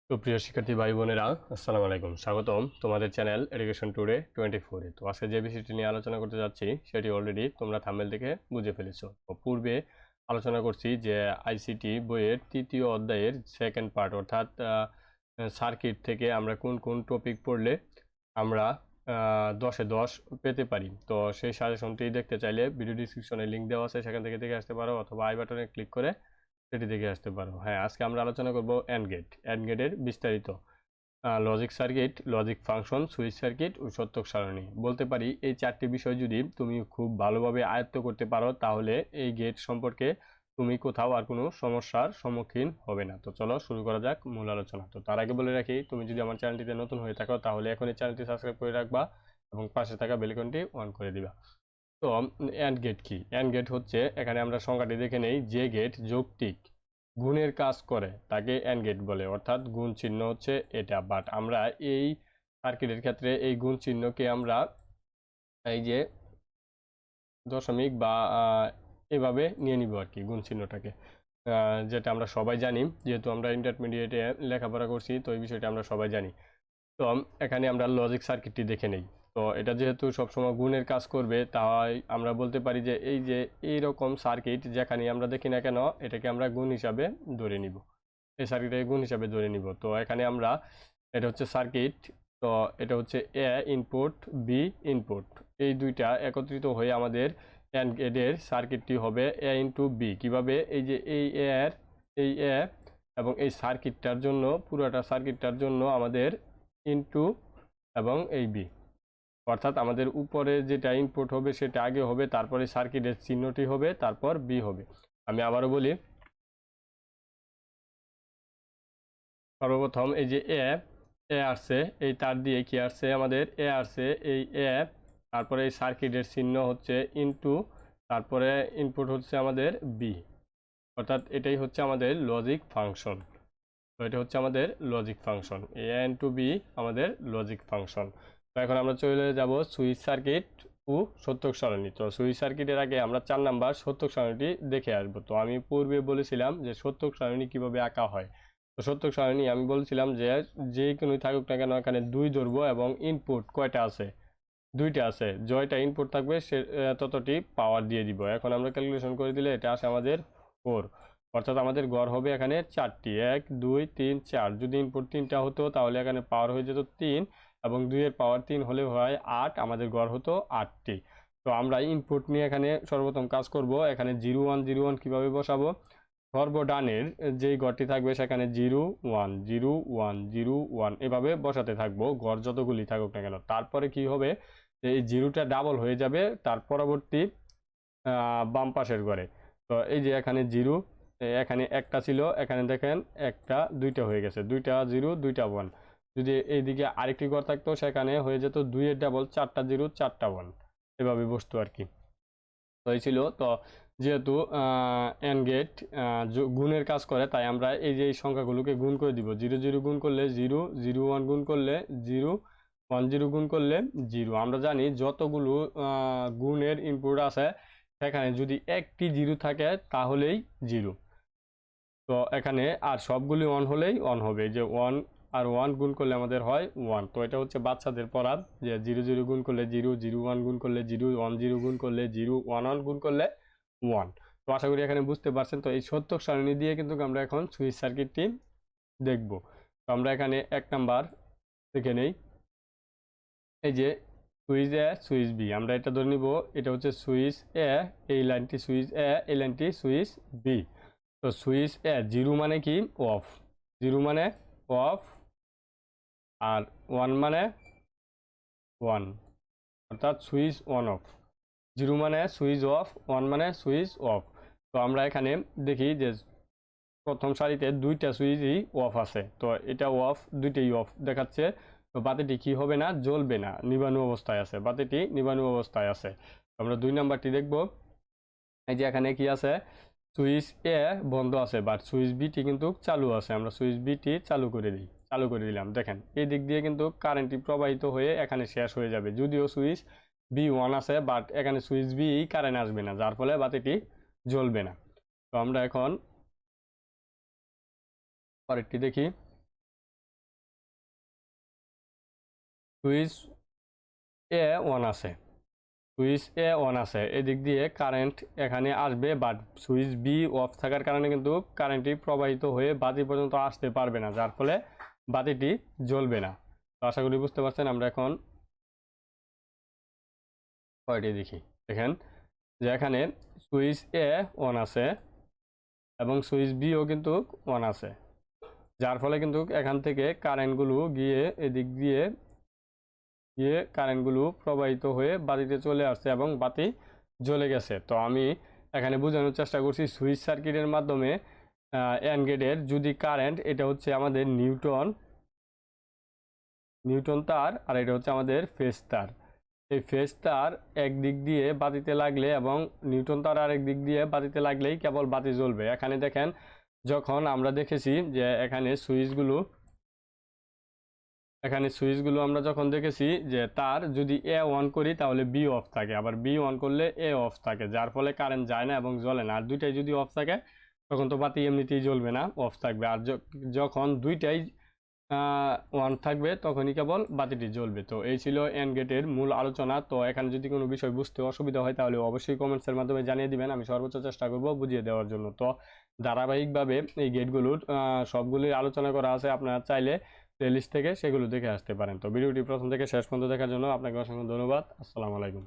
তো প্রিয় শিক্ষার্থী ভাই বোনেরা, আসসালামু আলাইকুম। স্বাগতম তোমাদের চ্যানেল এডুকেশন টুডে 24-এ। তো আজকে যে বিষয়টি নিয়ে আলোচনা করতে যাচ্ছি সেটি অলরেডি তোমরা থাম্বনেল দেখে বুঝে ফেলেছো। তো পূর্বে আলোচনা করছি যে আইসিটি বইয়ের তৃতীয় অধ্যায়ের সেকেন্ড পার্ট অর্থাৎ সার্কিট থেকে আমরা কোন কোন টপিক পড়লে আমরা 10-এ 10 পেতে পারি। তো সেই সাজেশনটি দেখতে চাইলে ভিডিও ডিসক্রিপশনে লিঙ্ক দেওয়া আছে, সেখান থেকে দেখে আসতে পারো, অথবা আই বাটনে ক্লিক করে সেটি দেখে আসতে পারো। হ্যাঁ, আজকে আমরা আলোচনা করব অ্যান্ড গেটের বিস্তারিত। Logic circuit, logic function, switch circuit ও সত্যক সারণী। বলতে পারি এই চারটি বিষয় যদি তুমি খুব ভালোভাবে আয়ত্ত করতে পারো তাহলে এই গেট সম্পর্কে তুমি কোথাও আর কোনো সমস্যার সম্মুখীন হবে না। তো চলো শুরু করা যাক মূল আলোচনা। তো তার আগে বলে রাখি, তুমি যদি আমার চ্যানেলটিতে নতুন হয়ে থাকো তাহলে এখন এই চ্যানেলটি সাবস্ক্রাইব করে রাখবা এবং পাশে থাকা বেল আইকনটি অন করে দিবা। তো অ্যান্ড গেট কি? অ্যান্ড গেট হচ্ছে, এখানে আমরা সংজ্ঞাটি দেখে নেই, যে গেট যৌক্তিক গুণের কাজ করে তাকে অ্যান্ড গেট বলে, অর্থাৎ গুণ চিহ্ন হচ্ছে এটা। বাট আমরা এই সার্কিটের ক্ষেত্রে এই গুণ চিহ্নকে আমরা এই যে দশমিক বা এভাবে নিয়ে নিব আর কি, গুণ চিহ্নটাকে, যেটা আমরা সবাই জানি, যেহেতু আমরা ইন্টারমিডিয়েটে লেখাপড়া করছি তো এই বিষয়টা আমরা সবাই জানি। তো এখানে আমরা লজিক সার্কিটটি দেখে নেই। তো এটা যেহেতু সবসময় গুণের কাজ করবে, তাই আমরা বলতে পারি যে এই যে এইরকম সার্কিট যেখানে আমরা দেখি না কেন এটাকে আমরা গুণ হিসাবে ধরে নিব, এই সার্কিটটাকে গুণ হিসাবে ধরে নিব। তো এখানে আমরা, এটা হচ্ছে সার্কিট, তো এটা হচ্ছে এ ইনপুট, বি ইনপুট, এই দুইটা একত্রিত হয়ে আমাদের অ্যান্ড গেটের সার্কিটটি হবে এ ইন্টু বি। কীভাবে? এই যে এই এর, এই এ এবং এই সার্কিটটার জন্য, পুরোটা সার্কিটটার জন্য আমাদের ইনটু এবং এই বি, অর্থাৎ আমাদের উপরে যেটা ইনপুট হবে সেটা আগে হবে, তারপরে সার্কিটের চিহ্নটি হবে, তারপর বি হবে। আমি আবারও বলি, সর্বপ্রথম এই যে এ আসছে, এই তার দিয়ে কি আসছে আমাদের এ আসছে, এই এ, তারপরে এই সার্কিটের চিহ্ন হচ্ছে ইনটু, তারপরে ইনপুট হচ্ছে আমাদের বি, অর্থাৎ এটাই হচ্ছে আমাদের লজিক ফাংশন। তো এটা হচ্ছে আমাদের লজিক ফাংশন, এ ইনটু বি আমাদের লজিক ফাংশন। তো এখন আমরা চলে যাব সুইচ সার্কিট ও সত্যক সারণী। তো সুইচ সার্কিটের আগে আমরা 4 নাম্বার সত্যক সারণীটি দেখে আসবো। তো আমি পূর্বে বলেছিলাম যে সত্যক সারণী কিভাবে আঁকা হয়। তো সত্যক সারণী আমি বলছিলাম যে যে কোনো থাকুক না কেন এখানে 2 ধরবো এবং ইনপুট কয়টা আছে? 2টা আছে। জয়টা ইনপুট থাকবে সে ততটি পাওয়ার দিয়ে দিব। এখন আমরা ক্যালকুলেশন করে দিলে এটা আসে আমাদের 4, অর্থাৎ আমাদের গড় হবে এখানে 4টি, 1 2 3 4। যদি ইনপুট 3টা হতো তাহলে এখানে পাওয়ার হয়ে যেত 3, এবং 2 এর পাওয়ার 3 হলে হয় 8, আমাদের গড় হতো 8টি। তো আমরা ইনপুট নিয়ে এখানে সর্বপ্রথম কাজ করব। এখানে 0 1 0 1 কীভাবে বসাবো? সর্বডানের যেই ঘরটি থাকবে সেখানে 0 1 0 1 0 1 এভাবে বসাতে থাকবো, ঘর যতগুলি থাকুক না কেন। তারপরে কি হবে, এই জিরোটা ডাবল হয়ে যাবে তার পরবর্তী বাম পাশের ঘরে। তো এই যে এখানে 0, এখানে একটা ছিল, এখানে দেখেন একটা, 2টা হয়ে গেছে, 2টা 0 2টা 1। যদি এইদিকে আরেকটি ঘর থাকতো সেখানে হয়ে যেত 2 এর ডাবল, 4টা 0 4টা 1, এভাবে বসতো আর কি। হয়েছিল। তো যেহেতু অ্যান্ড গেট গুণের কাজ করে, তাই আমরা এই যে এই সংখ্যাগুলোকে গুণ করে দিব। 0 0 গুণ করলে 0, 0 1 গুণ করলে 0, 1 0 গুণ করলে 0। আমরা জানি যতগুলো গুণের ইনপুট আছে সেখানে যদি একটি 0 থাকে তাহলেই 0। তো এখানে আর সবগুলি 1 হলেই 1 হবে, যে 1 আর 1 গুণ করলে আমাদের হয় 1। তো এটা হচ্ছে বাচ্চাদের পড়ার, যে 0 0 গুণ করলে 0, 0 1 গুণ করলে 0, 1 0 গুণ করলে 0, 1 1 গুণ করলে 1। তো আশা করি এখানে বুঝতে পারছেন। তো এই সত্যক সারণী দিয়ে কিন্তু আমরা এখন সুইচ সার্কিটটি দেখব। তো আমরা এখানে 1 নাম্বার দেখে নেই, এই যে সুইচ এ সুইচ বি, আমরা এটা ধরে নিব এটা হচ্ছে সুইচ এ, এই লাইনটি সুইচ এ, এই লাইনটি সুইচ বি। তো সুইচ এ 0 মানে কি? অফ, 0 মানে অফ, আর 1 মানে 1, অর্থাৎ সুইচ অন অফ। 0 মানে সুইচ অফ, 1 মানে সুইচ অফ। তো আমরা এখানে দেখি যে প্রথম সারিতে 2টা সুইচই অফ আছে, তো এটা অফ, 2টাই অফ দেখাচ্ছে। তো বাতিটি কি হবে না? জ্বলবে না, নিবাণু অবস্থায় আছে, বাতিটি নিবাণু অবস্থায় আছে। আমরা 2 নাম্বারটি দেখব। এই যে এখানে কি আছে? সুইচ এ বন্ধ আছে, বাট সুইচ বিটি কিন্তু চালু আছে। আমরা সুইচ বিটি চালু করে দিই, চালু করে দিলাম। দেখেন এই দিক দিয়ে কিন্তু কারেন্টটি প্রবাহিত হয়ে এখানে শেষ হয়ে যাবে, যদিও সুইচ বি 1 আছে, বাট এখানে সুইচ বি কারেন্ট আসবে না, যার ফলে বাতিটি জ্বলবে না। তো আমরা এখন পরেরটি দেখি। সুইচ এ অন আছে, সুইচ এ অন আছে, এদিক দিয়ে কারেন্ট এখানে আসবে, বাট সুইচ বি অফ থাকার কারণে কিন্তু কারেন্টটি প্রবাহিত হয়ে বাতি পর্যন্ত আসতে পারবে না, যার ফলে বাতিটি জ্বলবে না। তো আশা করি বুঝতে পারছেন। আমরা এখন কয়টি দেখি, দেখেন যে এখানে সুইচ এ অন আছে এবং সুইচ বিও কিন্তু অন আছে, যার ফলে কিন্তু এখান থেকে কারেন্টগুলো গিয়ে এদিক দিয়ে কারেন্টগুলো প্রবাহিত হয়ে বাতিতে চলে আসছে এবং বাতি জ্বলে গেছে। তো আমি এখানে বোঝানোর চেষ্টা করছি সুইচ সার্কিটের মাধ্যমে অ্যান্ড গেটের যদি কারেন্ট, এটা হচ্ছে আমাদের নিউটন তার, আর এটা হচ্ছে আমাদের ফেজ তার। এই ফেজ তার একদিক দিয়ে বাতিতে লাগলে এবং নিউটন তার আরেক দিক দিয়ে বাতিতে লাগলেই কেবল বাতি জ্বলবে। এখানে দেখেন, যখন আমরা দেখেছি যে এখানে সুইচগুলো আমরা যখন দেখেছি যে তার যদি এ অন করি তাহলে বি অফ থাকে, আবার বি অন করলে এ অফ থাকে, যার ফলে কারেন্ট যায় না এবং জ্বলে না। আর দুইটাই যদি অফ থাকে তখন তো বাতি এমনিতেই জ্বলবে না, অফ থাকবে। আর যখন দুইটাই অন থাকবে তখনই কেবল বাতিটি জ্বলবে। তো এই ছিল এন্ড গেটের মূল আলোচনা। তো এখানে যদি কোনো বিষয় বুঝতে অসুবিধা হয় তাহলে অবশ্যই কমেন্টসের মাধ্যমে জানিয়ে দিবেন, আমি সর্বোচ্চ চেষ্টা করব বুঝিয়ে দেওয়ার জন্য। তো ধারাবাহিকভাবে এই গেটগুলোর সবগুলোই আলোচনা করা আছে, আপনারা চাইলে প্লেলিস্ট থেকে সেগুলো দেখে আসতে পারেন। তো ভিডিওটি প্রথম থেকে শেষ পর্যন্ত দেখার জন্য আপনাকে অসংখ্য ধন্যবাদ। আসসালামু আলাইকুম।